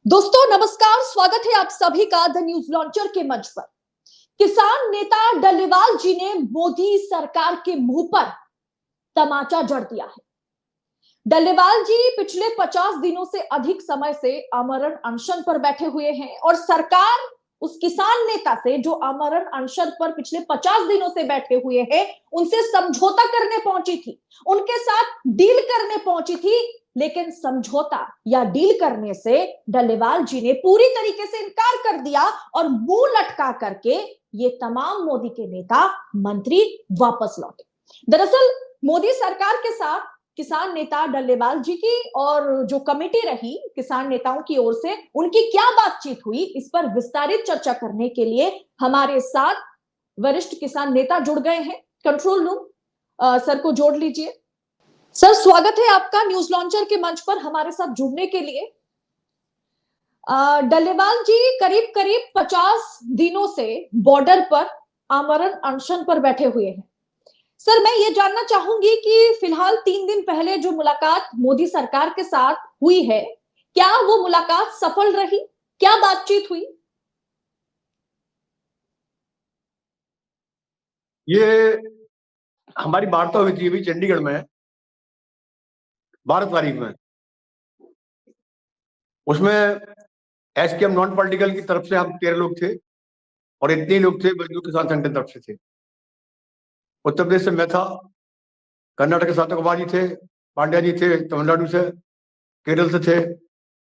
दोस्तों नमस्कार, स्वागत है आप सभी का द न्यूज लॉन्चर के मंच पर। किसान नेता डल्लेवाल जी ने मोदी सरकार के मुंह पर तमाचा जड़ दिया है। डल्लेवाल जी पिछले 50 दिनों से अधिक समय से आमरण अनशन पर बैठे हुए हैं और सरकार उस किसान नेता से जो आमरण अनशन पर पिछले 50 दिनों से बैठे हुए हैं उनसे समझौता करने पहुंची थी, उनके साथ डील करने पहुंची थी। लेकिन समझौता या डील करने से डल्लेवाल जी ने पूरी तरीके से इनकार कर दिया और मुंह लटका करके ये तमाम मोदी के नेता मंत्री वापस लौटे। दरअसल मोदी सरकार के साथ किसान नेता डल्लेवाल जी की और जो कमेटी रही किसान नेताओं की ओर से उनकी क्या बातचीत हुई, इस पर विस्तारित चर्चा करने के लिए हमारे साथ वरिष्ठ किसान नेता जुड़ गए हैं। कंट्रोल रूम सर को जोड़ लीजिए। सर स्वागत है आपका न्यूज लॉन्चर के मंच पर हमारे साथ जुड़ने के लिए। डल्लेवाल जी करीब करीब 50 दिनों से बॉर्डर पर आमरण अनशन पर बैठे हुए हैं। सर मैं ये जानना चाहूंगी कि फिलहाल 3 दिन पहले जो मुलाकात मोदी सरकार के साथ हुई है, क्या वो मुलाकात सफल रही? क्या बातचीत हुई? ये हमारी वार्ता हुई थी अभी चंडीगढ़ में 12 तारीख में। उसमें एसकेएम नॉन पॉलिटिकल की तरफ से हम 13 लोग थे और इतने ही लोग थे मजदूर किसान संगठन तरफ से थे। उत्तर प्रदेश से मैं था, कर्नाटक के साथ जी थे, पांड्या जी थे तमिलनाडु से, केरल से थे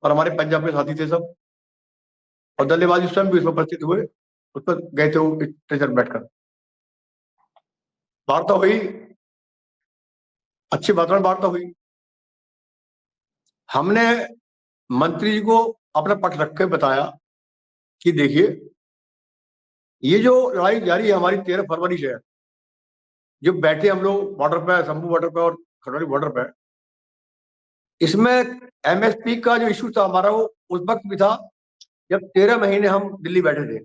और हमारे पंजाब के साथी थे सब। और डल्लेवाल जी स्वयं भी उसमें उपस्थित हुए, उस पर गए थे वो स्टेज पर बैठकर। वार्ता हुई, अच्छी वातावरण वार्ता हुई। हमने मंत्री जी को अपना पक्ष रख के बताया कि देखिए ये जो लड़ाई जारी है हमारी 13 फरवरी से, जो बैठे हम लोग बॉर्डर पे, शंभू बॉर्डर पे और खरौली बॉर्डर पे, इसमें एमएसपी का जो इशू था हमारा वो उस वक्त भी था जब 13 महीने हम दिल्ली बैठे थे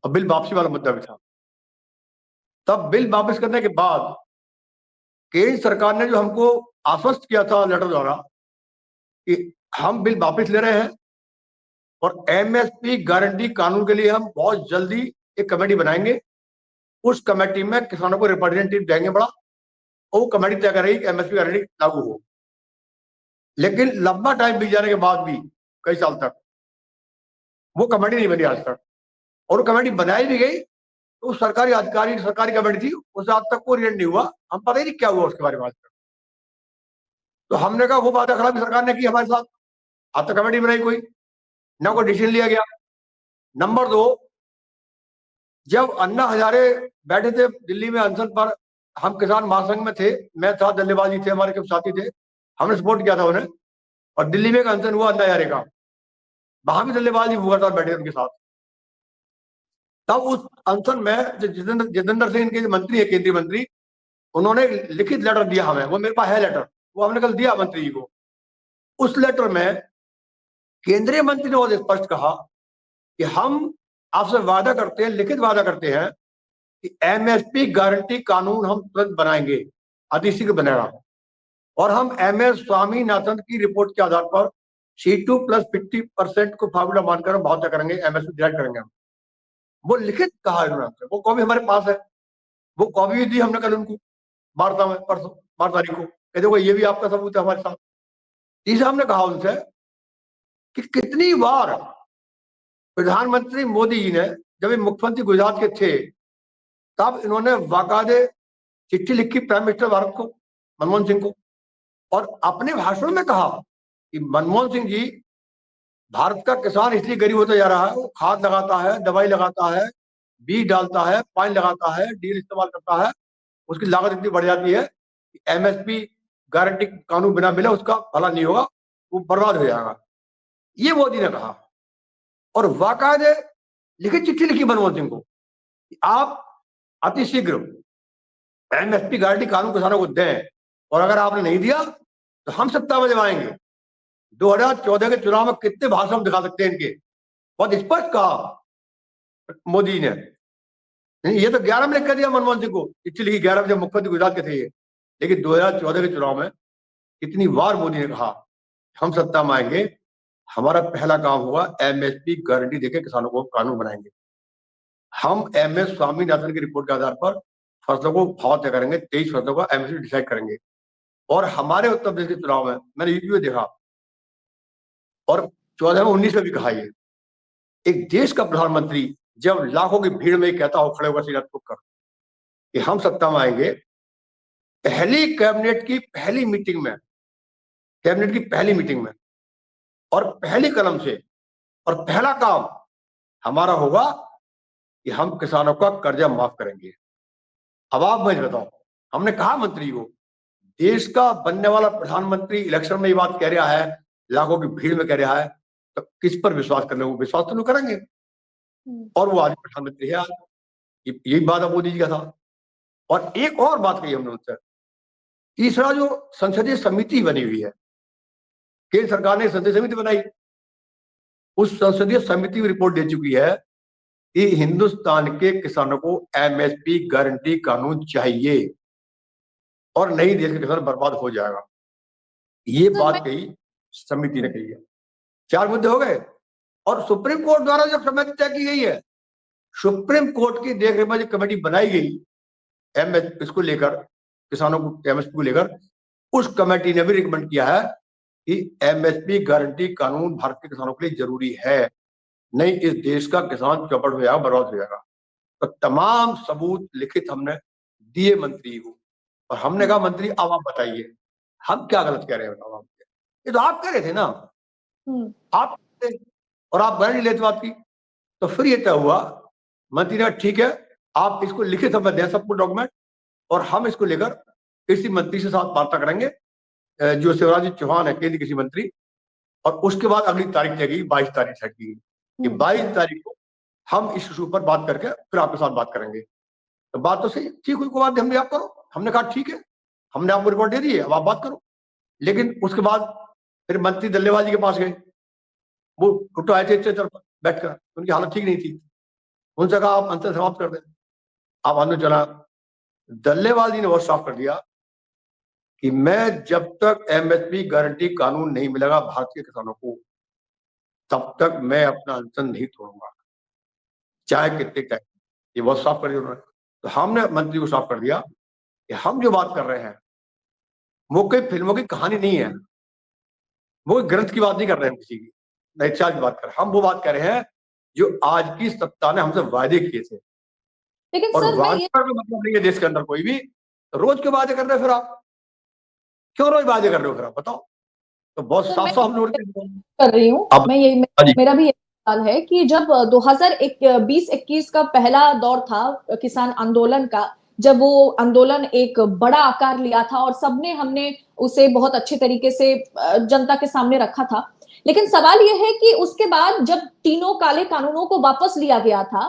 और बिल वापसी वाला मुद्दा भी था। तब बिल वापस करने के बाद केंद्र सरकार ने जो हमको आश्वस्त किया था लेटर द्वारा कि हम बिल वापस ले रहे हैं और एमएसपी गारंटी कानून के लिए हम बहुत जल्दी एक कमेटी बनाएंगे, उस कमेटी में किसानों को रिप्रेजेंटेटिव देंगे बड़ा, और वो कमेटी तय करेगी कि एमएसपी गारंटी लागू हो। लेकिन लंबा टाइम बीत जाने के बाद भी कई साल तक वो कमेटी नहीं बनी आज तक, और वो कमेटी बनाई भी गई तो सरकारी कमेटी थी, उससे आज तक कोई रिजल्ट नहीं हुआ। हम पता ही नहीं क्या हुआ उसके बारे में आज तक। तो हमने कहा वो वादा खड़ा भी सरकार ने की हमारे साथ, आज तक कमेटी बनाई कोई ना, कोई डिसीजन लिया गया। नंबर 2, जब अन्ना हजारे बैठे थे दिल्ली में अनशन पर, हम किसान महासंघ में थे, मैं था, डल्लेवाल जी थे, हमारे कुछ साथी थे, हमने सपोर्ट किया था उन्हें। और दिल्ली में एक अनशन हुआ अन्ना हजारे का, वहां भी डल्लेवाल जी हुआ था, बैठे उनके साथ। तब उस अनशन में जो जितेंद्र सिंह इनके मंत्री है, केंद्रीय मंत्री, उन्होंने लिखित लेटर दिया हमें, वो मेरे पास है लेटर, वो हमने कल दिया मंत्री जी को। उस लेटर में केंद्रीय मंत्री ने बहुत स्पष्ट कहा कि हम आपसे वादा करते हैं, लिखित वादा करते हैं कि एमएसपी गारंटी कानून हम तुरंत बनाएंगे, अतिशीघ्र बनेगा, और हम एमएस स्वामीनाथन की रिपोर्ट के आधार पर C2 + 50% को फार्मूला मानकर हम भाव तय करेंगे, एमएसपी डिसाइड करेंगे हम। वो लिखित कहा इन्होंने हमसे, वो कॉपी हमारे पास है, वो कॉपी भी दी हमने कल उनको वार्ता में, परसों 12 तारीख को, कहते देखो ये भी आपका सबूत है हमारे साथ। तीसरा हमने कहा उनसे कि कितनी बार प्रधानमंत्री मोदी जी ने, जब ये मुख्यमंत्री गुजरात के थे, तब इन्होंने बाकायदे चिट्ठी लिखी प्राइम मिनिस्टर भारत को, मनमोहन सिंह को, और अपने भाषण में कहा कि मनमोहन सिंह जी, भारत का किसान इसलिए गरीब होता जा रहा है, वो खाद लगाता है, दवाई लगाता है, बीज डालता है, पानी लगाता है, डीजल इस्तेमाल करता है, उसकी लागत इतनी बढ़ जाती है कि एमएसपी गारंटी कानून बिना मिले उसका भला नहीं होगा, वो बर्बाद हो जाएगा। ये मोदी ने कहा, और बाकायदे लिखित चिट्ठी लिखी मनमोहन सिंह को कि आप अतिशीघ्र एमएसपी गारंटी कानून किसानों को दें, और अगर आपने नहीं दिया तो हम सत्ता में जब आएंगे। 2014 के चुनाव में कितने भाषण हम दिखा सकते हैं इनके, बहुत स्पष्ट कहा मोदी ने। ये तो 11 में लिख कर दिया मनमोहन सिंह को, चिट्ठी लिखी 11 में, जब मुख्यमंत्री गुजरात के थे ये। लेकिन 2014 के चुनाव में कितनी बार मोदी ने कहा हम सत्ता में आएंगे, हमारा पहला काम होगा एमएसपी गारंटी देके किसानों को कानून बनाएंगे। हम एमएस स्वामीनाथन की रिपोर्ट के आधार पर फसलों को भाव तय करेंगे, 23 फसलों का एमएसपी डिसाइड करेंगे। और हमारे उत्तर प्रदेश के चुनाव में मैंने यूपी में देखा और 14 में 19 में भी कहा, ये एक देश का प्रधानमंत्री जब लाखों की भीड़ में कहता हो खड़े होकर सीना ठोक कर कि हम सत्ता में आएंगे, पहली कैबिनेट की पहली मीटिंग में और पहली कलम से और पहला काम हमारा होगा कि हम किसानों का कर्जा माफ करेंगे। अब आप मुझे बताओ, हमने कहा मंत्री को, देश का बनने वाला प्रधानमंत्री इलेक्शन में ये बात कह रहा है, लाखों की भीड़ में कह रहा है, तो किस पर विश्वास करने, वो विश्वास तो नहीं करेंगे। और वो आज प्रधानमंत्री है। आज यही बात अब मोदी जी का था। और एक और बात कही हमने उनसे, तीसरा जो संसदीय समिति बनी हुई है, केंद्र सरकार ने संसदीय समिति बनाई, उस संसदीय समिति में रिपोर्ट दे चुकी है कि हिंदुस्तान के किसानों को एमएसपी गारंटी कानून चाहिए और नहीं देश के किसान बर्बाद हो जाएगा। ये बात कही समिति ने कही है। 4 मुद्दे हो गए। और सुप्रीम कोर्ट द्वारा जब समिति तय की गई है, सुप्रीम कोर्ट की देखरेख में जो कमेटी बनाई गई एमएस इसको लेकर, किसानों को एमएसपी को लेकर, उस कमेटी ने भी रिकमेंड किया है कि एमएसपी गारंटी कानून भारत के किसानों के लिए जरूरी है, नहीं इस देश का किसान चौपट हो जाएगा, बर्बाद हो जाएगा। तो तमाम सबूत लिखित हमने दिए मंत्री को और हमने कहा मंत्री अब आप बताइए हम क्या गलत कह रहे हैं, बताओ आप। ये तो आप कह रहे थे ना, आप थे, और आप गारंटी लेते बात की। तो फिर ये तय हुआ, मंत्री ने कहा ठीक है आप इसको लिखित हमें दें सबको डॉक्यूमेंट, और हम इसको लेकर कृषि मंत्री से साथ वार्ता करेंगे, जो शिवराज सिंह चौहान है केंद्रीय कृषि मंत्री। और उसके बाद अगली तारीख तय की, 22 तारीख सेट की कि 22 तारीख को हम इस इशू पर बात करके फिर आपके साथ बात करेंगे। तो बात तो सही ठीक हुई, कोई बात हमने आप करो, हमने कहा ठीक है, हमने आपको रिपोर्ट दे दी है, अब आप बात करो। लेकिन उसके बाद फिर मंत्री दल्लेवाल जी के पास गए, वो फोटो आए थे बैठकर, उनकी हालत ठीक नहीं थी, उनसे कहा आप अंतर समाप्त कर दें। अब आंदोलन चला, दल्लेवाल जी ने बहुत साफ कर दिया कि मैं जब तक एमएसपी गारंटी कानून नहीं मिलेगा भारत के किसानों को, तब तक मैं अपना अनशन नहीं तोड़ूंगा, चाहे कितने टाइम। ये बहुत साफ कर दिया उन्होंने। तो हमने मंत्री को साफ कर दिया कि हम जो बात कर रहे हैं वो कोई फिल्मों की कहानी नहीं है, वो ग्रंथ की बात नहीं कर रहे हैं, किसी की नैतिकता की बात कर रहे हैं। हम वो बात कर रहे हैं जो आज की सत्ता ने हमसे वायदे किए थे। लेकिन और सर वादे का कोई मतलब नहीं है देश के अंदर कोई भी। रोज क्यों वादे कर रहे हो फिर आप, क्यों रोज वादे कर रहे हो फिर आप बताओ। तो बहुत साफ साफ नोट कर रही हूँ अब मैं, यही मेरा भी सवाल है कि जब 2020-21 का पहला दौर था किसान आंदोलन का, जब वो आंदोलन एक बड़ा आकार लिया था और सबने हमने उसे बहुत अच्छे तरीके से जनता के सामने रखा था, लेकिन सवाल यह है कि उसके बाद जब तीनों काले कानूनों को वापस लिया गया था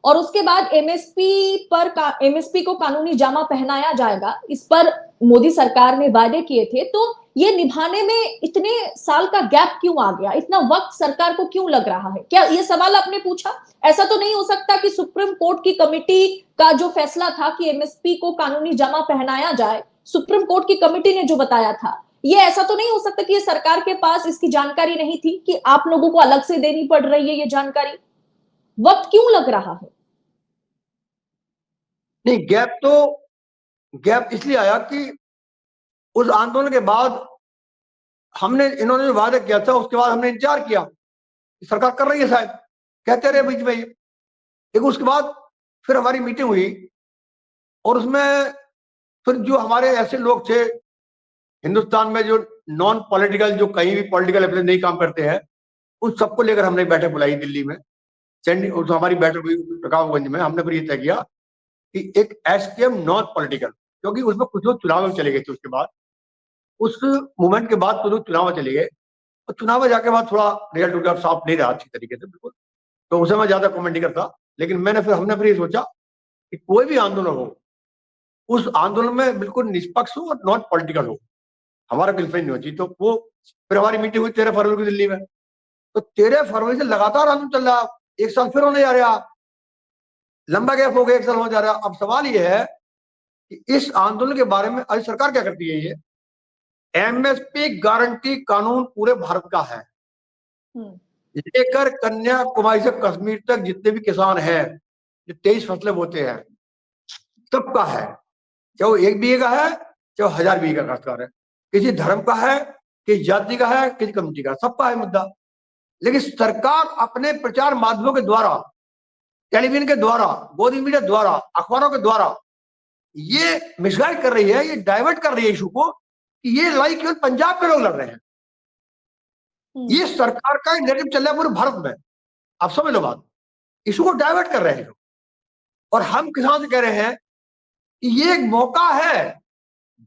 और उसके बाद एमएसपी को कानूनी जामा पहनाया जाएगा, इस पर मोदी सरकार ने वादे किए थे, तो ये निभाने में इतने साल का गैप क्यों आ गया, इतना वक्त सरकार को क्यों लग रहा है? क्या ये सवाल आपने पूछा? ऐसा तो नहीं हो सकता कि सुप्रीम कोर्ट की कमेटी का जो फैसला था कि एमएसपी को कानूनी जमा पहनाया जाए, सुप्रीम कोर्ट की कमेटी ने जो बताया था, ये ऐसा तो नहीं हो सकता कि ये सरकार के पास इसकी जानकारी नहीं थी कि आप लोगों को अलग से देनी पड़ रही है ये जानकारी? वक्त क्यों लग रहा है? नहीं, गैप इसलिए आया कि उस आंदोलन के बाद हमने, इन्होंने जो वादा किया था उसके बाद हमने इंतजार किया, सरकार कर रही है शायद, कहते रहे बीच में ये। लेकिन उसके बाद फिर हमारी मीटिंग हुई और उसमें फिर जो हमारे ऐसे लोग थे हिंदुस्तान में जो नॉन पॉलिटिकल, जो कहीं भी पॉलिटिकल अपने नहीं काम करते हैं, उन सबको लेकर हमने बैठक बुलाई दिल्ली में, तो हमारी बैठक हुई प्रकाशगंज में। हमने फिर ये तय किया कि एक एसकेएम नॉन पॉलिटिकल, क्योंकि उसमें कुछ लोग चुनाव में चले गए थे, उसके बाद उस मूवमेंट के बाद कुछ लोग चुनाव में चले गए और चुनाव में जाके बाद थोड़ा रिजल्ट उनका साफ नहीं रहा अच्छी तरीके से, बिल्कुल। तो उसे मैं ज्यादा कमेंट नहीं करता। लेकिन हमने फिर ये सोचा कि कोई भी आंदोलन हो, उस आंदोलन में बिल्कुल निष्पक्ष हो और नॉन पॉलिटिकल हो, हमारा गिरफ्तारी नहीं होती। तो वो फिर हमारी मीटिंग हुई 13 फरवरी को दिल्ली में। तो 13 फरवरी से लगातार आंदोलन चल रहा, एक साल फिर होने जा रहा, लंबा गैप हो गया, एक साल होने जा रहा। अब सवाल यह है कि इस आंदोलन के बारे में आज सरकार क्या करती है। ये एमएसपी गारंटी कानून पूरे भारत का है, लेकर कन्याकुमारी से कश्मीर तक जितने भी किसान हैं, जो 23 फसलें बोते हैं, सबका है। चाहे वो 1 बीघे का है, चाहे 1000 बीघे का काश्तकार है, किसी धर्म का है, किसी जाति का है, किसी कम्युनिटी का, सबका है मुद्दा। लेकिन सरकार अपने प्रचार माध्यमों के द्वारा, टेलीविजन के द्वारा, गोदी मीडिया द्वारा, अखबारों के द्वारा ये मिसगाइड कर रही है, ये डाइवर्ट कर रही है इशू को कि ये लड़ाई केवल पंजाब के लोग लड़ रहे हैं। ये सरकार का नैरेटिव चल रहा है पूरे भारत में। आप समझ लो बात, इशू को डाइवर्ट कर रहे हैं। और हम किसान से कह रहे हैं कि ये एक मौका है,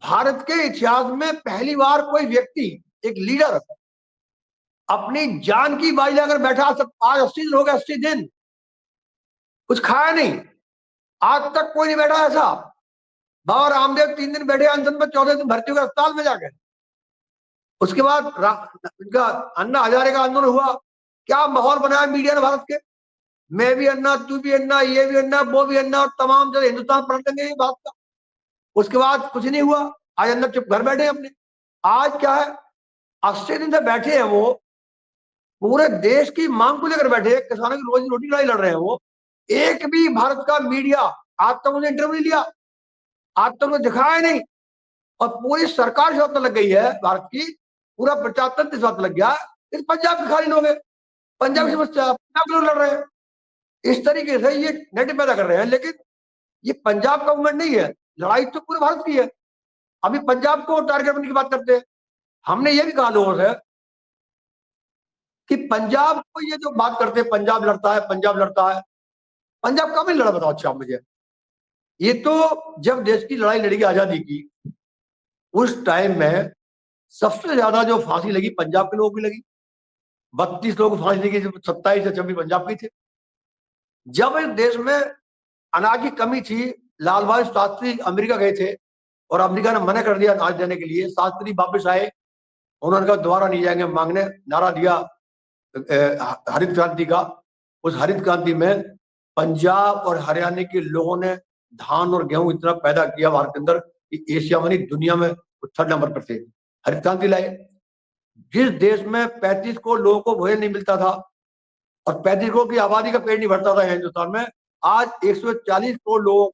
भारत के इतिहास में पहली बार कोई व्यक्ति, एक लीडर अपनी जान की बाजी लगाकर बैठा। आज 80 दिन हो गए, 80 दिन कुछ खाया नहीं, आज तक कोई नहीं बैठा ऐसा। बाबा रामदेव 3 दिन बैठे अनशन में, 14 दिन भर्ती हुए अस्पताल में जाकर। उसके बाद इनका अन्ना हजारे का आंदोलन हुआ। क्या माहौल बनाया मीडिया ने भारत के, मैं भी अन्ना, तू भी अन्ना, ये भी अन्ना, वो भी अन्ना, और तमाम जो हिंदुस्तान पलट देंगे ये बात का। उसके बाद कुछ नहीं हुआ, आज अन्ना चुप घर बैठे अपने। आज क्या है, 80 दिन से बैठे हैं वो, पूरे देश की मांग को लेकर बैठे, किसानों की रोजी रोटी लड़ाई लड़ रहे हैं वो। एक भी भारत का मीडिया आज तक उन्हें इंटरव्यू नहीं लिया, आज तक उन्हें दिखाया नहीं। और पूरी सरकार से लग गई है भारत की, पूरा प्रचार तंत्र इस बात लग गया, इस पंजाब के खाली लोग हैं, पंजाब की समस्या, पंजाब के लोग लड़ रहे हैं। इस तरीके से ये नेगेटिव पैदा कर रहे हैं। लेकिन ये पंजाब का मूवमेंट नहीं है, लड़ाई तो पूरे भारत की है। अभी पंजाब को टारगेट करने की बात करते हैं। हमने ये भी कहा लोगों से कि पंजाब को, ये जो बात करते हैं पंजाब लड़ता है, पंजाब लड़ता है, पंजाब कब नहीं लड़ा बताओ अच्छा मुझे। ये तो जब देश की लड़ाई लड़ी आजादी की, उस टाइम में सबसे ज्यादा जो फांसी लगी पंजाब के लोगों की लगी। 32 लोगों को फांसी लगी, 27 से 26 पंजाब की थे। जब इस देश में अनाज की कमी थी, लाल बहादुर शास्त्री अमेरिका गए थे और अमेरिका ने मना कर दिया अनाज देने के लिए। शास्त्री वापस आए, उन्होंने कहा दोबारा नहीं जाएंगे मांगने, नारा दिया हरित क्रांति का। उस हरित क्रांति में पंजाब और हरियाणा के लोगों ने धान और गेहूं इतना पैदा किया भारत के अंदर कि एशिया में नहीं दुनिया में 3rd नंबर पर थे। हरित क्रांति लाए। जिस देश में 35 करोड़ लोगों को भोजन नहीं मिलता था और 35 करोड़ की आबादी का पेट नहीं भरता था हिंदुस्तान में, आज 140 करोड़ लोगों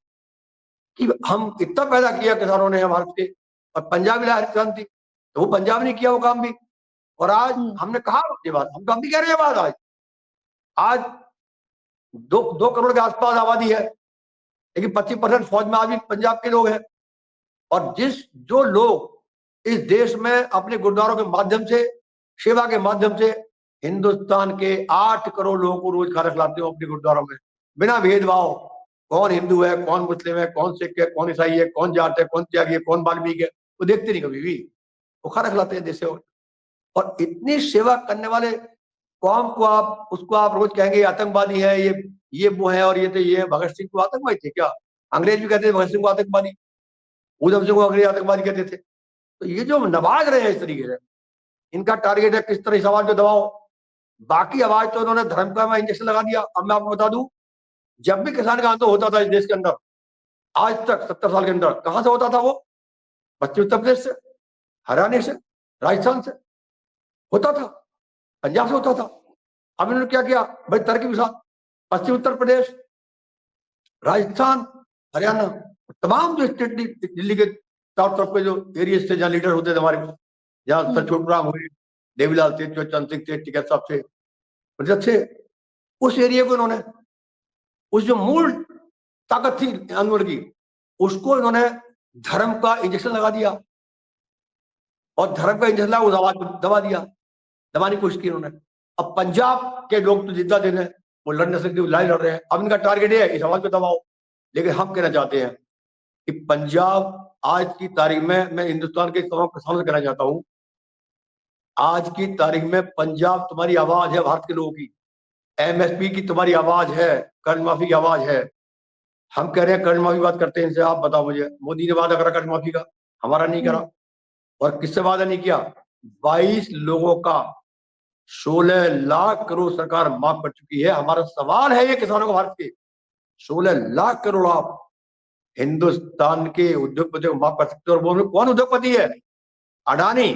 की हम इतना पैदा किया किसानों ने भारत के। और पंजाब लाया हरित क्रांति, तो वो पंजाब ने किया वो काम भी। और आज हमने कहा ये बात, हम तो हम भी कह रहे हैं बात। आज 2 करोड़ के आसपास आबादी है, लेकिन 25% फौज में आज भी पंजाब के लोग हैं। और जो लोग इस देश में अपने गुरुद्वारों के माध्यम से, सेवा के माध्यम से हिंदुस्तान के 8 करोड़ लोगों को रोज खाना खिलाते हो अपने गुरुद्वारों में, बिना भेदभाव, कौन हिंदू है, कौन मुस्लिम है, कौन सिख है, कौन ईसाई है, कौन जाट है, कौन त्यागी है, कौन वाल्मीकि है, वो देखते नहीं कभी भी, वो खाना खिलाते हैं देश से। और इतनी सेवा करने वाले कौम को उसको आप रोज कहेंगे आतंकवादी है, ये वो है, और ये तो ये भगत सिंह को आतंकवादी थे क्या? अंग्रेज भी कहते थे भगत सिंह को आतंकवादी, उधम सिंह को अंग्रेज आतंकवादी कहते थे। तो ये जो नवाज रहे हैं इस तरीके से, इनका टारगेट है किस तरह इस आवाज को दबाओ। बाकी आवाज तो इन्होंने धर्म का इंजेक्शन लगा दिया। अब मैं आपको बता दूं, जब भी किसान का आंदोलन होता था इस देश के अंदर आज तक 70 साल के अंदर, कहां से होता था वो? पश्चिम उत्तर प्रदेश से, हरियाणा से, राजस्थान से होता था, पंजाब से होता था। अब इन्होंने क्या किया बड़ी तरक्की के साथ, पश्चिम उत्तर प्रदेश, राजस्थान, हरियाणा, तमाम जो स्टेट दिल्ली के चारों तरफ के जो एरिया थे जहाँ लीडर होते थे हमारे, जहाँ सर छोटूराम हुए, देवीलाल थे, चंद सिंह थे, टिकैत साहब थे, उस एरिया को इन्होंने, उस जो मूल ताकत थी आंदोलन की, उसको इन्होंने धर्म का इंजेक्शन लगा दिया। और धर्म का इंजेक्शन लगा, उस आवाज को दबा दिया, दबाने की कोशिश की इन्होंने। अब पंजाब के लोग तो जिद्दा दिन है, वो लड़ने से लड़ाई लड़ रहे हैं। अब इनका टारगेट है इस आवाज को दबाओ। लेकिन हम कहना चाहते हैं कि पंजाब आज की तारीख में, मैं हिंदुस्तान के तमाम किसानों से कहना चाहता हूं, आज की तारीख में पंजाब तुम्हारी आवाज है, भारत के लोगों की एमएसपी की तुम्हारी आवाज है, कर्ज माफी की आवाज है। हम कह रहे हैं कर्ज माफी बात करते हैं इनसे, आप बताओ मुझे, मोदी ने वादा करा कर्ज माफी का, हमारा नहीं करा। और किससे वादा नहीं किया? 22 लोगों का 16 लाख करोड़ सरकार माफ कर चुकी है। हमारा सवाल है ये किसानों को, भारत के 16 लाख करोड़ आप हिंदुस्तान के उद्योगपतियों को माफ कर सकते हो। और वो कौन उद्योगपति है? अडानी,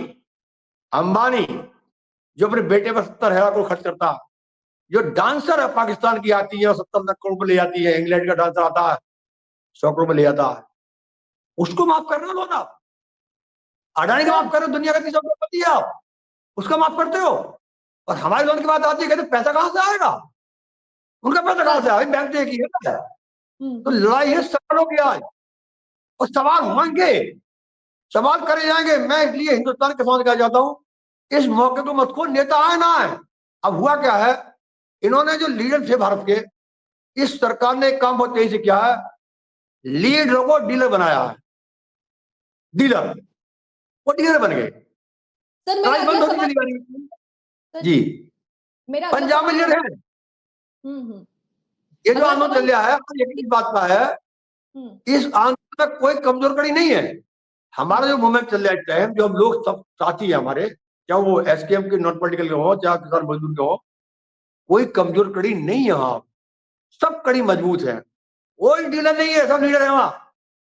अंबानी, जो अपने बेटे पर 70,000 करोड़ खर्च करता है, जो डांसर है पाकिस्तान की आती है 70 करोड़ में ले जाती है, इंग्लैंड का डांसर आता है 100 करोड़ में ले जाता है, उसको माफ करना लो ना। अडानी को सर माफ करो, दुनिया का तीसरा करोड़पति है आप, उसका माफ करते हो। और हमारे लोन की बात आती है, कहते पैसा कहां से आएगा, उनका पैसा कहां सर से आएगा, बैंक तो एक ही है। तो हम्म। लड़ाई है सवालों की आज, और सवाल होंगे, सवाल करे जाएंगे। मैं इसलिए हिंदुस्तान के साथ कहा जाता हूं, इस मौके को मत खो, नेता आए ना आए। अब हुआ क्या है, इन्होंने जो लीडर थे भारत के, इस सरकार ने एक काम बहुत तेजी से किया है, लीडरों को डीलर बनाया है। डीलर, वो डीलर बन गए। सर मेरा लड़ाई अगला बंद होती सवाल, चली जा रही है। सर जी, मेरा अगला पंजाब में सवाल लीडर है। हम्म। ये जो अगला आंदोलन सवाल चल रहा है, यकीन की बात का है, इस आंदोलन में कोई कमजोर कड़ी नहीं है। हमारा जो मूवमेंट चल रहा है इस टाइम, जो हम लोग सब साथी है हमारे, चाहे वो एसकेएम के नॉन पॉलिटिकल के हो, चाहे किसान मजदूर के हो, कोई कमजोर कड़ी नहीं है वहां, सब कड़ी मजबूत है। कोई डीलर नहीं है, सब लीडर है वहां।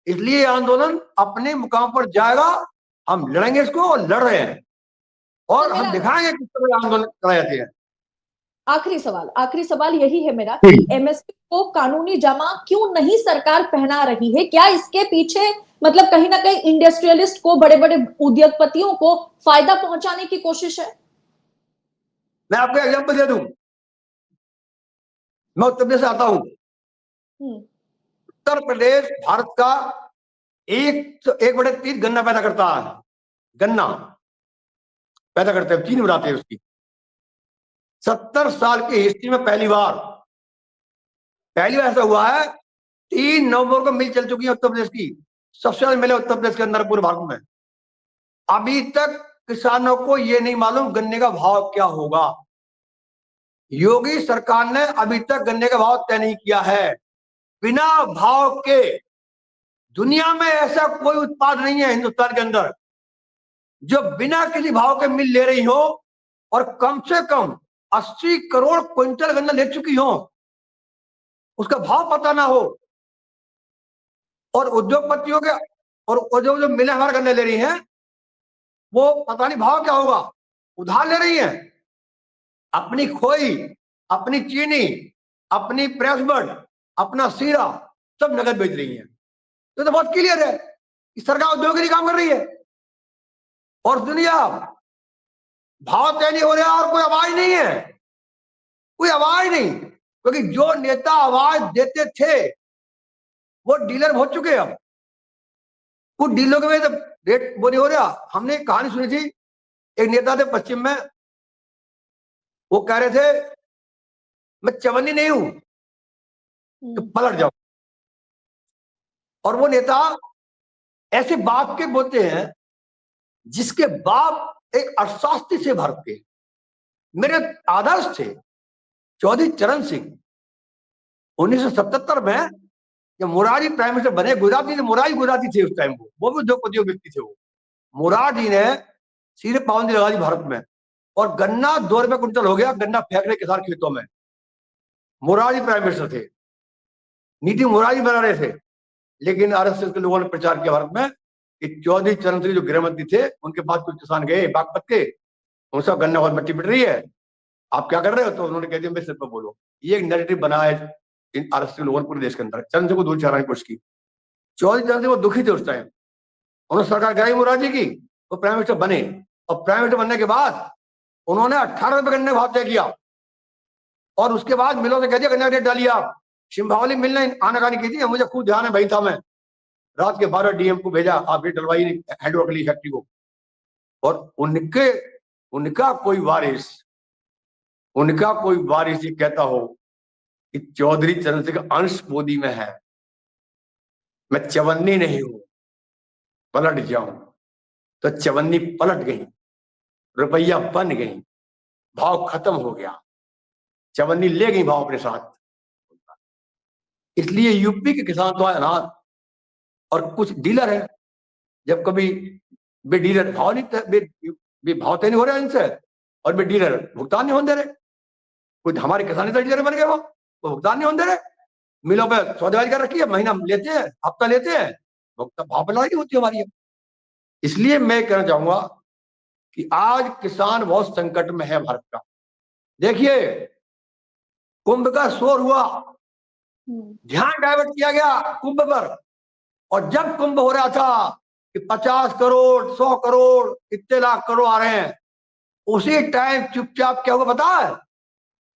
इसलिए ये आंदोलन अपने मुकाम पर जाएगा, हम लड़ेंगे इसको, और लड़ रहे हैं, सर और हम मेरा दिखाएंगे किस तरह आंदोलन कराए जाते हैं। आखिरी सवाल यही है मेरा, एमएसपी को कानूनी जमा क्यों नहीं सरकार पहना रही है? क्या इसके पीछे मतलब कहीं ना कहीं इंडस्ट्रियलिस्ट को, बड़े बड़े उद्योगपतियों को फायदा पहुंचाने की कोशिश है? मैं आपको एग्जाम्पल दे दूं, मैं उत्तर प्रदेश से आता हूं। हम्म। उत्तर प्रदेश भारत का 1/3 गन्ना पैदा करता है, गन्ना पैदा करते हैं, चीन बनाते हैं उसकी। 70 साल की हिस्ट्री में पहली बार ऐसा हुआ है, 3 नवंबर को मिल चल चुकी है उत्तर प्रदेश की, सबसे ज्यादा मिले उत्तर प्रदेश के अंदर पूरे भारत में। अभी तक किसानों को यह नहीं मालूम गन्ने का भाव क्या होगा। योगी सरकार ने अभी तक गन्ने का भाव तय नहीं किया है। बिना भाव के, दुनिया में ऐसा कोई उत्पाद नहीं है हिंदुस्तान के अंदर जो बिना किसी भाव के मिल ले रही हो, और कम से कम 80 करोड़ क्विंटल गन्ना ले चुकी हो, उसका भाव पता ना हो। और उद्योगपतियों के, और जो मिलें हमारे गन्ने ले रही हैं, वो पता नहीं भाव क्या होगा, उधार ले रही हैं। अपनी खोई, अपनी चीनी, अपनी प्रेस बर्ड, अपना सीरा, सब नगद बेच रही हैं। तो बहुत क्लियर है कि सरकार उद्योग के लिए काम कर रही है। और दुनिया, भाव तय नहीं हो रहा और कोई आवाज नहीं है, कोई आवाज नहीं, क्योंकि जो नेता आवाज देते थे वो डीलर हो चुके हैं। अब कुछ डीलरों के वजह से रेट वो नहीं हो रहा। हमने एक कहानी सुनी थी, एक नेता थे पश्चिम में, वो कह रहे थे मैं चवन्नी नहीं हूं तो पलट जाओ। और वो नेता ऐसे बाप के बोलते हैं जिसके बाप एक अर्थशास्त्री से भारत के, मेरे आदर्श थे चौधरी चरण सिंह। 1977 में जब मुरारी प्राइम मिनिस्टर बने, गुजराती थे, मुरारी गुजराती थे उस टाइम, वो भी उद्योगपति व्यक्ति थे। वो मुरारी ने सीधे पाबंदी लगा दी भारत में, और गन्ना 2 रुपए कुंटल हो गया, गन्ना फेंक रहे किसान खेतों में। मुरारी प्राइम मिनिस्टर थे, नीति मुरारी बना रहे थे। लेकिन आरएसएस के लोगों ने प्रचार किया भारत में कि चौधरी चरण सिंह जो गृहमंत्री थे, उनके पास कुछ किसान गए बागपत के, उनसे गन्ना बहुत मिट्टी पिट रही है, आप क्या कर रहे हो? तो उन्होंने कह दिया मेरे सिर पर बोलो। ये एक नैरेटिव बना है इन आरएसएस के लोगों ने पूरे देश के अंदर। चरण सिंह को दूर चढ़ाने की कोशिश की। चौधरी चरण सिंह वो दुखी थे उस टाइम, उन्होंने सरकार गिराई मुरारी की, वो प्राइम मिनिस्टर बने। और प्राइम मिनिस्टर बनने के बाद उन्होंने 18 रुपए गन्ने भाव तय किया, और उसके बाद मिलों से कह दिया गन्ना रेट डालिए आप। सिंभावली मिलने आनाकानी की थी, मुझे खुद ध्यान है, भाई था मैं, रात के 12 डीएम को भेजा, आप रेट डलवाइए हैंडओवर के लिए फैक्ट्री को। और उनका कोई वारिस ये कहता हो कि चौधरी चरण सिंह का अंश मोदी में है, मैं चवन्नी नहीं हूं, पलट जाऊं, तो चवन्नी पलट गई, रुपया बन गई, भाव खत्म हो गया, चवन्नी ले गई भाव अपने साथ। इसलिए यूपी के किसान तो अनाथ, और कुछ डीलर है, जब कभी वे डीलर भाव नहीं, वे भाव तय नहीं हो रहा इनसे, और वे डीलर भुगतान नहीं होने दे रहे। कुछ हमारे किसान डीलर बन गए, वो भुगतान नहीं होने दे रहे। मिलों पे सौदेबाजी कर रखी है, महीना लेते हैं, हफ्ता लेते हैं, भाव पर लड़ाई होती है हमारी। इसलिए मैं कहना चाहूंगा कि आज किसान बहुत संकट में है भारत का। देखिए, कुंभ का शोर हुआ, ध्यान डाइवर्ट किया गया कुंभ पर, और जब कुंभ हो रहा था कि 50 करोड़ 100 करोड़ इतने लाख करोड़ आ रहे हैं, उसी टाइम चुपचाप क्या हुआ पता है?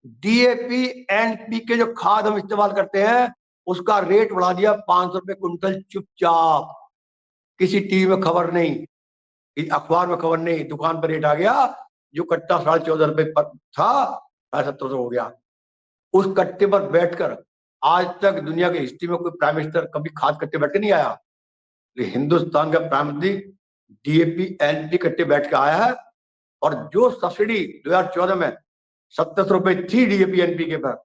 डीएपी एनपीके जो खाद हम इस्तेमाल करते हैं उसका रेट बढ़ा दिया 500 रुपए क्विंटल, चुपचाप। किसी टीवी में खबर नहीं, अखबार में खबर नहीं, दुकान पर रेट आ गया। जो कट्टा 14.5 रुपए पर था 1700 हो गया। उस कट्टे पर बैठकर आज तक दुनिया की हिस्ट्री में कोई प्राइम मिनिस्टर कभी खाद कट्टे बैठ के नहीं आया। हिंदुस्तान का प्राइम मिनिस्टर डीएपी एनपी कट्टे बैठ के आया है। और जो सब्सिडी 2014 में 27 रुपए थी डीएपी एनपीके पर,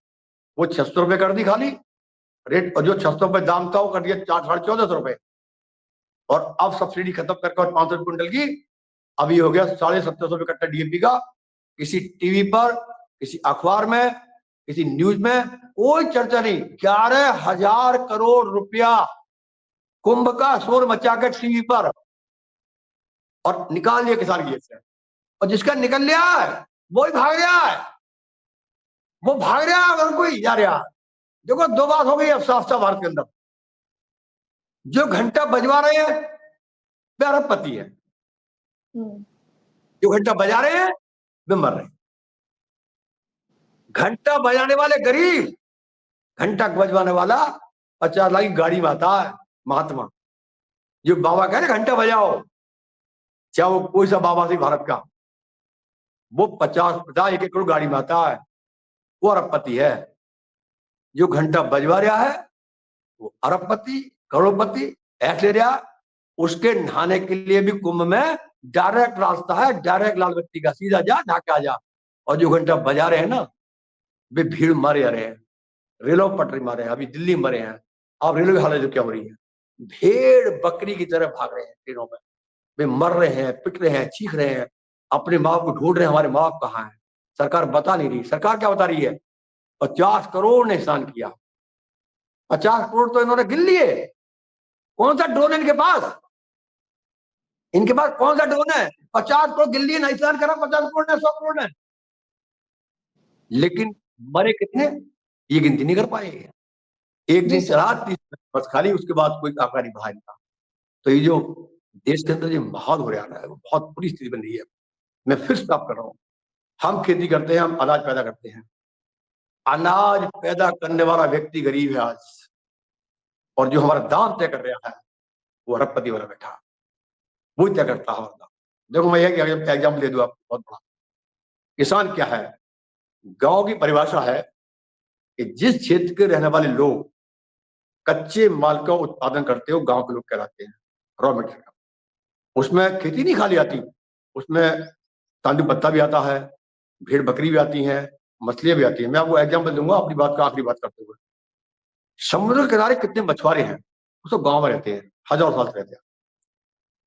वो 600 रुपए कर दी खाली रेट, और जो 600 रुपए दाम था वो कर दिया 1450 रुपए। और अब सब्सिडी खत्म करके और 500 क्विंटल की अभी हो गया 750 रुपए कट्टा डीएपी का। किसी टीवी पर, किसी अखबार में, किसी न्यूज में कोई चर्चा नहीं। 11,000 करोड़ रुपया कुंभ का शोर मचा के टीवी पर, और निकाल लिया किसान की से। और जिसका निकल लिया है वो ही भाग रहा है, वो भाग रहा है और कोई जा रहा है। देखो, दो बात हो गई अब साफ साफ भारत के अंदर। जो घंटा बजवा रहे हैं वे अरबपति है, जो घंटा बजा रहे हैं वे मर रहे हैं। घंटा बजाने वाले गरीब, घंटा बजवाने वाला 50 लाख की गाड़ी में आता है महात्मा। जो बाबा कह रहे घंटा बजाओ, चाहे वो कोई सा बाबा से भारत का, वो 50 1 करोड़ गाड़ी में आता है, वो अरबपति है। जो घंटा बजवा रहा है वो अरबपति करोड़पति ऐसे ले रहा। उसके नहाने के लिए भी कुंभ में डायरेक्ट रास्ता है, डायरेक्ट लाल बत्ती का, सीधा जा ढाके आ जा। और जो घंटा बजा रहे हैं ना, वे भीड़ मारे जा रहे हैं, रेलों पटरी मारे हैं, अभी दिल्ली मरे हैं। अब रेलों की हालत क्या हो रही है, भेड़ बकरी की तरह भाग रहे हैं ट्रेनों में, वे मर रहे हैं, पिट रहे हैं, चीख रहे हैं, अपने माँ को ढूंढ रहे हैं, हमारे माँ बाप कहाँ है। सरकार बता नहीं रही। सरकार क्या बता रही है? 50 करोड़ ने स्नान किया। 50 करोड़ तो इन्होंने गिन लिए। कौन सा ड्रोन है इनके पास? इनके पास कौन सा ड्रोन है? 50 करोड़ गिन लिए, नहीं स्नान करा 50 करोड़ ने, 100 करोड़ ने। लेकिन मरे कितने ये गिनती नहीं कर पाए। एक दिन चला 30 बस खाली, उसके बाद कोई आंकड़ा नहीं बढ़ा इनका। तो ये जो देश के अंदर ये माहौल हो रहा है वो बहुत बुरी स्थिति बन रही है। मैं फिर स्टॉप कर रहा हूँ। हम खेती करते हैं, हम अनाज पैदा करते हैं, अनाज पैदा करने वाला व्यक्ति गरीब है आज, और जो हमारा दाम तय कर रहा है वो अरबपति वाला बैठा, वो तय करता है हमारा दाम। देखो, मैं एक एग्जाम्पल दे दूं आपको बहुत बड़ा। किसान क्या है? गांव की परिभाषा है कि जिस क्षेत्र के रहने वाले लोग कच्चे माल का उत्पादन करते हो, गांव के लोग कहलाते हैं, रॉ मटेरियल का। उसमें खेती नहीं खाली आती, उसमें तांडू पत्ता भी आता है, भेड़ बकरी भी आती हैं, मछलियां भी आती हैं। मैं आपको एग्जाम्पल दूंगा अपनी बात का, आखिरी बात करते हुए। समुद्र के किनारे कितने मछुआरे हैं, वो तो गांव में रहते हैं, हजारों साल से रहते हैं।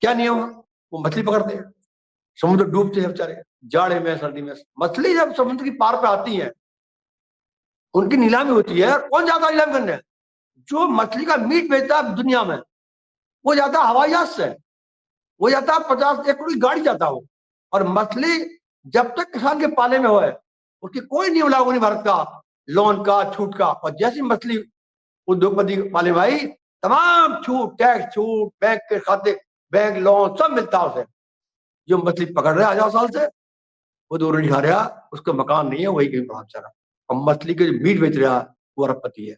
क्या नियम है? वो मछली पकड़ते हैं, समुद्र डूबते हैं बेचारे, जाड़े में सर्दी में। मछली जब समुद्र की पार पे आती है, उनकी नीलामी होती है। कौन जाता है नीलामी करने? जो मछली का मीट बेचता है दुनिया में, वो जाता है हवाई जहाज से, वो जाता है 50 एकड़ की गाड़ी जाता हो। और मछली जब तक किसान के पाले में हो, उसकी कोई नियम लागू नहीं भारत का, लोन का, छूट का। और जैसी मछली उद्योगपति पाले में आई, तमाम छूट, टैक्स छूट, बैंक के खाते, बैंक लोन सब मिलता है उसे। जो मछली पकड़ रहा है 1000 साल से, वो दो रोटी खा रहा, उसका मकान नहीं है, वही कहीं पड़ा बेचारा। और मछली के जो मीट बेच रहा है वो अरबपति है।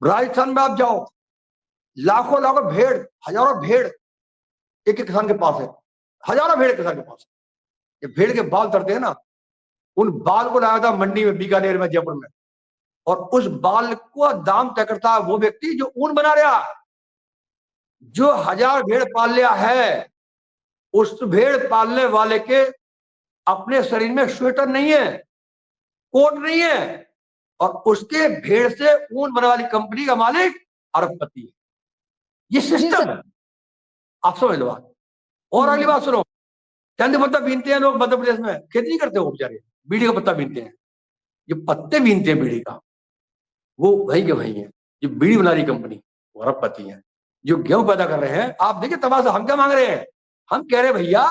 राजस्थान में आप जाओ, लाखों लाखों भेड़, हजारों भेड़ एक एक किसान के पास है, हजारों भेड़ किसान के पास है। ये भेड़ के बाल तरते हैं ना, उन बाल को लाया था मंडी में, बीकानेर में, जयपुर में। और उस बाल को दाम तय करता है वो व्यक्ति जो ऊन बना रहा है। जो 1000 भेड़ पाल लिया है, उस भेड़ पालने वाले के अपने शरीर में स्वेटर नहीं है, कोट नहीं है, और उसके भेड़ से ऊन बनाने वाली कंपनी का मालिक अरबपति है। ये सिस्टम है, आप समझ लो बात। और अगली बात सुनो, चंद पत्ता बीनते हैं लोग मध्य प्रदेश में, खेती नहीं करते वो बेचारे, बीड़ी का पत्ता बीनते हैं। जो पत्ते बीनते हैं बीड़ी का, वो वही के वही है। जो बीड़ी बना रही कंपनी वो अरबपति है। जो गेहूं पैदा कर रहे हैं, आप देखिए तमाशा, हम क्या मांग रहे हैं? हम कह रहे हैं भैया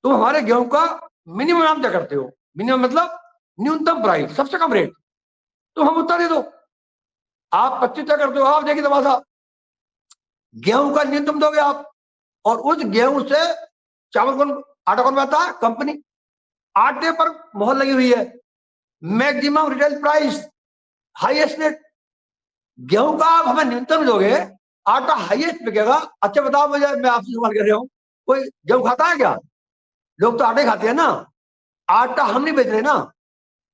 तुम हमारे गेहूं का मिनिमम नाम तय करते हो, मिनिमम मतलब न्यूनतम प्राइस, सबसे कम रेट, तो हम उतना दे दो। आप 25 तय करते हो, आप देखिए तमाशा, गेहूं का न्यूनतम दोगे आप, और उस गेहूं से चावल कौन, आटा कौन बनाता है, कंपनी। आटे पर मोहर लगी हुई है, maximum retail price, highest rate. गेहूं का आप हमें न्यूनतम दोगे, आटा हाईएस्ट बिकेगा। अच्छा बताओ मुझे, मैं आपसे सवाल कर रहा हूँ, कोई गेहूं खाता है क्या? लोग तो आटे खाते हैं ना। आटा हम नहीं बेच रहे ना,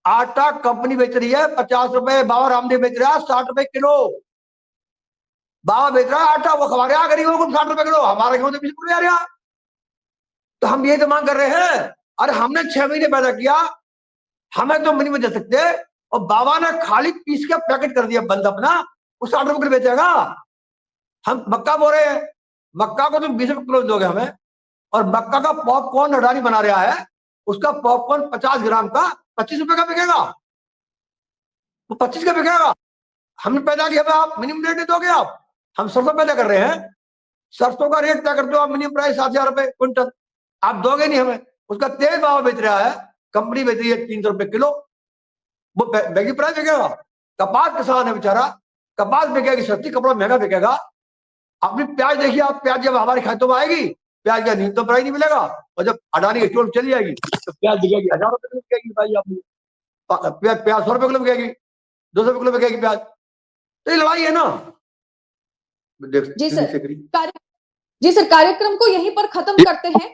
आटा कंपनी बेच रही है 50 रुपए, बाबा रामदेव बेच रहा है 60 रुपए किलो। बाबा बेच रहा है आटा, वो खवा रहा है गरीबों को 60 रुपए किलो, हमारे गेहूं तो 20 रुपए आ रहा। तो हम यही तो मांग कर रहे हैं। अरे हमने 6 महीने पैदा किया, हमें तो मिनिमम दे सकते, और बाबा ने खाली पीस के पैकेट कर दिया बंद अपना, वो 60 रुपए किलो बेचेगा। हम मक्का बो रहे हैं, मक्का को तुम 20 रुपए किलो दोगे हमें, और मक्का का पॉपकॉर्न अडानी बना रहा है, उसका पॉपकॉर्न 50 ग्राम का 25 रुपए का बिकेगा, वो 25 का बिकेगा। हमने पैदा किया, आप मिनिमम रेट नहीं दोगे आप। हम सरसों पैदा कर रहे हैं, सरसों का रेट तय करते हो आप, मिनिमम प्राइस 7,000 रुपए क्विंटल, आप दोगे नहीं हमें। उसका तेल बाबा बेच रहा है, कंपनी बेच रही है 300 रुपए किलो, वो बैगी प्राइस बिकेगा। कपास किसान है बेचारा, कपास बिकेगी सस्ती, कपड़ा महंगा बिकेगा। अपनी प्याज देखिए आप, प्याज जब हमारे खेतों में आएगी, प्याज का न्यूनतम प्राइस नहीं मिलेगा, और जब अडानी की स्टोर चली जाएगी तो प्याज बिकेगी 1,000 रुपए किलो बिकेगी। भाई आप प्याज 100 रुपए किलो बिकेगी, 200 रुपए किलो बिकेगी प्याज। तो ये लड़ाई है ना। जी सर, जी सर, कार्यक्रम को यहीं पर खत्म करते हैं।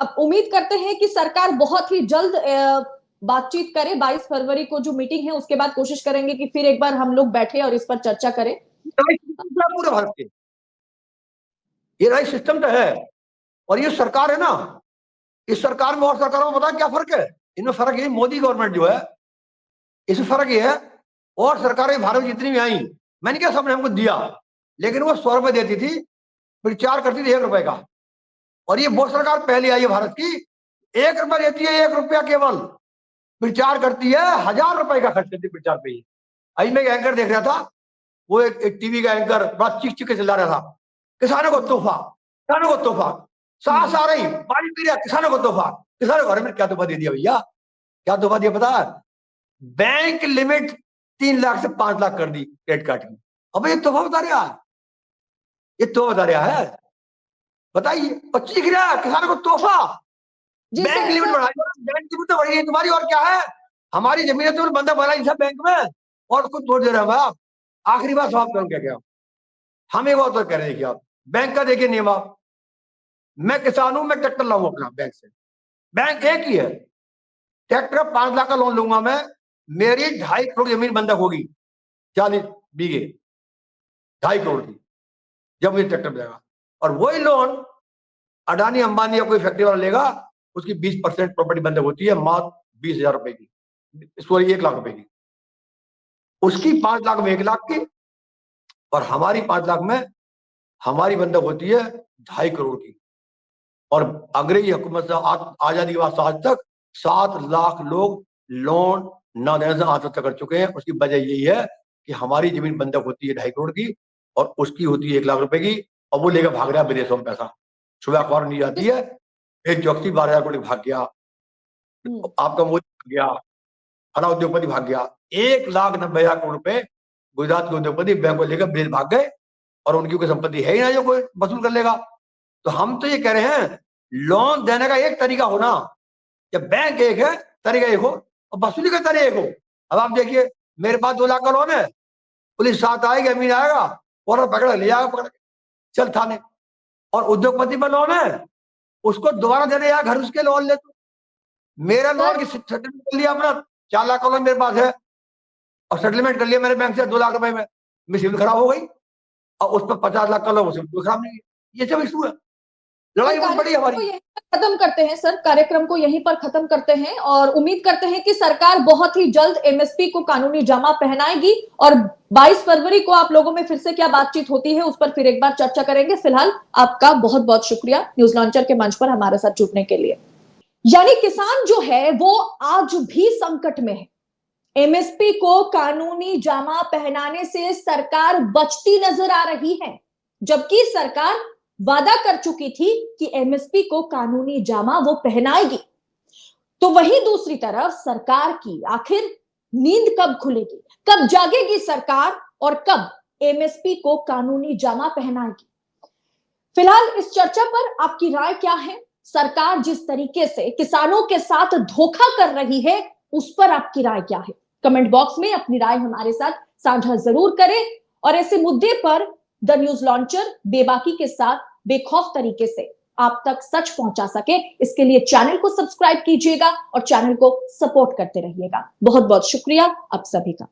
अब उम्मीद करते हैं कि सरकार बहुत ही जल्द बातचीत करे। 22 फरवरी को जो मीटिंग है उसके बाद कोशिश करेंगे कि फिर एक बार हम लोग बैठे और इस पर चर्चा करें। पूरे भारत के ये राइट सिस्टम तो है, और ये सरकार है ना, इस सरकार में और सरकारों में पता है क्या फर्क है? इनमें फर्क ये, मोदी गवर्नमेंट जो है, इसमें फर्क ये है, और सरकारें भारत में जितनी भी आई, मैंने क्या सबने हमको दिया, लेकिन वो 100 रुपए देती थी, प्रचार करती थी 1 रुपए का। और ये वो सरकार पहले आई है भारत की, 1 रुपया देती है, 1 रुपया केवल, प्रचार करती है 1,000 रुपए का खर्च करती प्रचार पे ही। आज मैं एक एंकर देख रहा था, वो एक टीवी का एंकर बड़ा चीख चीख के चिल्ला रहा था, किसानों को तोहफा, किसानों को तोहफा, सांस आ रही, पानी पी रहा, किसानों को तोहफा, किसानों को। में क्या तोहफा दे दिया भैया, क्या तोहफा दिया पता है? बैंक लिमिट 3 लाख से 5 लाख कर दी क्रेडिट कार्ड की। अब ये तोहफा बता रहा है, ये तो बता रहा है, बताइए, 25 रहा किसानों को तोहफा। बैंक लिमिट बढ़ाई, बैंक लिमिट तो बढ़ी है तुम्हारी, और क्या है? हमारी जमीनें तो बंधक बनाई सब बैंक में, और कुछ तोड़ दे रहे हो आप। आखिरी बात समाप्त करूं क्या? हम एक बात कह रहे हैं कि आप बैंक का देखिए नियम, आप, मैं किसान हूं, मैं ट्रैक्टर लाऊंगा अपना बैंक से, बैंक एक ही है, ट्रैक्टर 5 लाख का लोन लूंगा मैं, मेरी 2.5 करोड़ जमीन बंधक होगी, 40 बीघे, 2.5 करोड़ की, जब मुझे ट्रैक्टर मिलेगा। और वही लोन अडानी अंबानी या कोई फैक्ट्री वाला लेगा, उसकी 20% प्रॉपर्टी बंधक होती है, मात्र 20,000 रुपए की, सॉरी 1 लाख रुपए की। उसकी 5 लाख में 1 लाख की, और हमारी 5 लाख में हमारी बंधक होती है 2.5 करोड़ की। और अंग्रेजी हुकूमत से आजादी के बाद से आज तक 7 लाख लोग लोन न देने से आत्महत्या कर चुके हैं। उसकी वजह यही है कि हमारी जमीन बंधक होती है 2.5 करोड़ की, और उसकी होती है 1 लाख रुपए की, और वो लेकर भाग रहा है विदेशों में पैसा। सुबह अखबार नहीं आती है, एक चौकसी 12,000 करोड़ भाग गया, आपका मोदी भाग गया, फला उद्योगपति भाग गया, 1,90,000 करोड़ रुपए गुजरात के उद्योगपति बैंक को लेकर विदेश भाग गए, और उनकी कोई संपत्ति है ही ना जो कोई वसूल कर लेगा। तो हम तो ये कह रहे हैं, लोन देने का एक तरीका हो ना, जब बैंक एक है, तरीका एक हो, और वसूली का तरीका एक हो। अब आप देखिए, मेरे पास 2 लाख का लोन है, पुलिस साथ आएगी, अमीन आएगा, और पकड़ ले जाएगा, पकड़ के चल थाने। और उद्योगपति पर लोन है, उसको दोबारा देने या घर उसके लोन ले, तो मेरा लोन की सेटलमेंट कर लिया अपना, 4 लाख का लोन मेरे पास है, और सेटलमेंट कर लिया मैंने बैंक से 2 लाख रुपए में, सिविल खराब हो गई, और उस पर 50 लाख का लोन, सिविल खराब नहीं, ये सब इशू है। लड़ाई बहुत बड़ी हमारी। खत्म करते हैं सर, कार्यक्रम को यहीं पर खत्म करते हैं, और उम्मीद करते हैं कि सरकार बहुत ही जल्द एमएसपी को कानूनी जामा पहनाएगी, और 22 फरवरी को आप लोगों में फिर से क्या बातचीत होती है उस पर फिर एक बार चर्चा करेंगे। फिलहाल आपका बहुत बहुत शुक्रिया न्यूज लॉन्चर के मंच पर हमारे साथ जुड़ने के लिए। यानी किसान जो है वो आज भी संकट में है। एमएसपी को कानूनी जामा पहनाने से सरकार बचती नजर आ रही है, जबकि सरकार वादा कर चुकी थी कि एमएसपी को कानूनी जामा वो पहनाएगी। तो वहीं दूसरी तरफ सरकार की आखिर नींद कब खुलेगी, कब जागेगी सरकार और कब एमएसपी को कानूनी जामा पहनाएगी? फिलहाल इस चर्चा पर आपकी राय क्या है? सरकार जिस तरीके से किसानों के साथ धोखा कर रही है उस पर आपकी राय क्या है? कमेंट बॉक्स में अपनी राय हमारे साथ साझा जरूर करें और ऐसे मुद्दे पर द न्यूज लॉन्चर बेबाकी के साथ बेखौफ तरीके से आप तक सच पहुंचा सके, इसके लिए चैनल को सब्सक्राइब कीजिएगा और चैनल को सपोर्ट करते रहिएगा। बहुत बहुत शुक्रिया आप सभी का।